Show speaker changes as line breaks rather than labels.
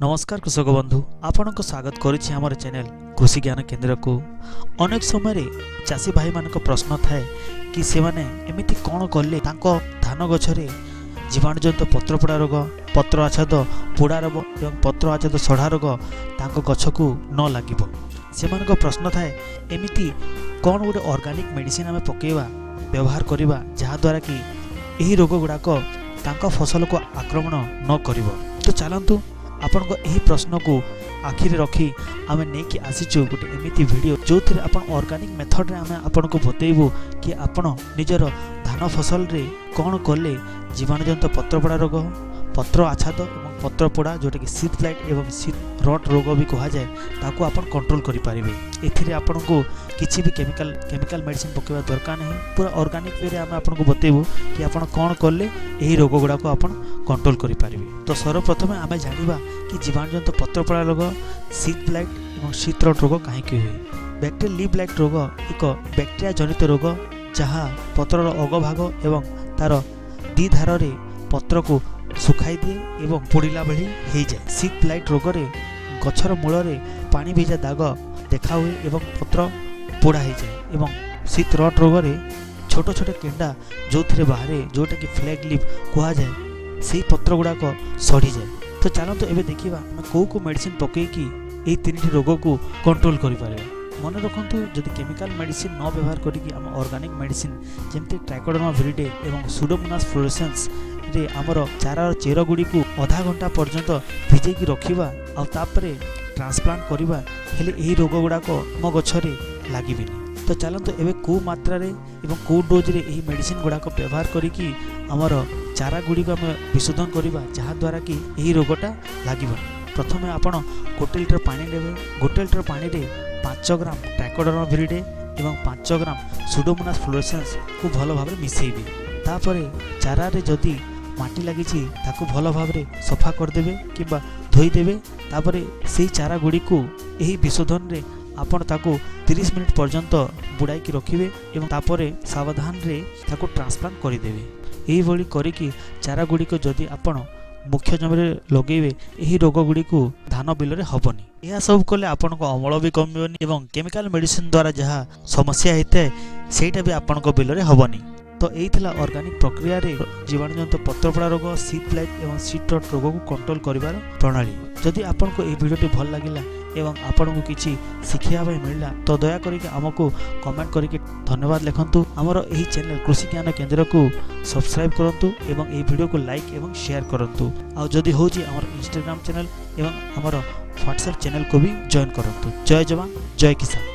नमस्कार कृषक बंधु आपण को स्वागत करुच्ची आमर चैनल कृषि ज्ञान केन्द्र को। अनेक समय चाषी भाई मान प्रश्न थाए कि से माने एमिति कौन कले धान गछरे जीवाणुजनित पत्रपोड़ा रोग, पत्र आच्छाद पोड़ा रोग एवं पत्र आच्छाद सढ़ा रोग गछ को न लागिबो। से प्रश्न थाए एमिति कौन गोटे ऑर्गेनिक मेडिसिन आम पकेवा व्यवहार करवा जहाद्वारा कि यही रोग गुड़ाक फसल को आक्रमण न करिवो। तो चलतु आपण को यही प्रश्न को आखिरी रखी आम नहीं आसीचु गोटे एमिति वीडियो जो थे आपण ऑर्गेनिक मेथड रे आम आपण को बतेबू कि आपण निजर धान फसल रे कौन कले जीवाणुजनित पत्रपोड़ा रोग, पत्र आच्छाद और पत्रपोड़ा जोटा कि शीत ब्लाइट एवं शीत रट रोग भी कहा जाए ताकू आपण कंट्रोल करि पारिबे। एथिरे आपण को किसी भी केमिकल मेडिसिन पकेवा दरकार नहीं। पूरा ऑर्गेनिक वे आम आपन को बतेबू कि आपण कौन कले यही रोग गुड़ा को आपण कंट्रोल करि पारिबे। तो सर्वप्रथम आम जानिबा कि जीवाणुजनित पत्रपोड़ा रोग, शीत ब्लाइट और शीत रट रोग कहीं हुए। बैक्टीरियल लीफ ब्लाइट रोग एक बैक्टीरिया जनित रोग जहाँ पत्रर अगभाग एवं तार दी धार रे पत्र को सुखाई दिए एवं पोड़िला भली हो जाए। शीत ब्लाइट रोग रे गछर मूल रे पानी भिजा दाग देखा हुए एवं पत्र पोड़ा हो जाए। एवं शीत रट रोग रे छोट छोट केंडा जो थे बाहर जोटा कि फ्लैग लीफ कहा जाए से पत्र गुड़ाक सड़ी जाए। तो चलते एवं देखा कौ को मेडिसिन पकईकि यही तीन रोग को कंट्रोल करें। मन रखु जदि केमिकल मेडिसिन न व्यवहार करिक आम ऑर्गेनिक मेडिसिन जमती ट्राइकोडर्मा विरिडे एवं सुडोमोनास फ्लोरेसेंस रे आमर चारार चेर गुड़ी को आधा घंटा पर्यंत भिजेकी रखा आउे ट्रांसप्लांट करवा हेले यही रोग गुड़ाक आम गछरे लागिबिनी। तो चलते एवं कौ मात्रा रे एवं कौ डोज रे यही मेडिसिन गुड़ाक व्यवहार करिकी आमर चारा गुड़ी को आम विशोधन करवा जहाद्वारा कि यही रोगटा लागिबनी। प्रथमे आपण गोटे लिटर पानी नेबे। गोटे लिटर पानी रे 5 ग्राम ट्राइकोडर्मा विरिडे एवं 5 ग्राम सुडोमोनास फ्लोरेसेंस को भल भाव मिसेबे। तापरे चारा रे जदि माटी लगी ताकू भल भाव सफा करदे कि धोईदेवे। तापरे से चारा गुड़ी को यही विशोधन रे आपण ताकू 30 मिनिट पर्यंत बुड़ाई रखिए एवं तापरे सावधान रे ताकू ट्रांसप्लांट करदेवे। यही भली करिकी चारा गुड़ी को जदि आपण मुख्य जमीन लगेबे यही रोग गुड़ी को धान बिल में हेनी। यह सब कले आपण को अमल भी कमिबनी एवं केमिकल मेडिसिन द्वारा जहाँ समस्या होता है सेटा भी आपण को बिल में हेनी। तो यही थिला ऑर्गेनिक प्रक्रिया रे जीवाणुजनित पत्रपोड़ा रोग, शीत ब्लाइट एवं शीत रट रोग को कंट्रोल करिवार प्रणाली। जदि आपण को यह वीडियो भल लगिला एवं आपण को किसी शिखिया मिलला तो दया करिके हमको कमेंट करिके धन्यवाद लिखंतु। हमर एही चैनल कृषि ज्ञान केन्द्र को सब्सक्राइब करंतु एवं एही वीडियो को लाइक एवं शेयर करंतु। आ जदि होची हमर इंस्टाग्राम चैनल एवं हमर व्हाट्सएप चैनल को भी जॉइन करंतु। जय जवान जय किसान।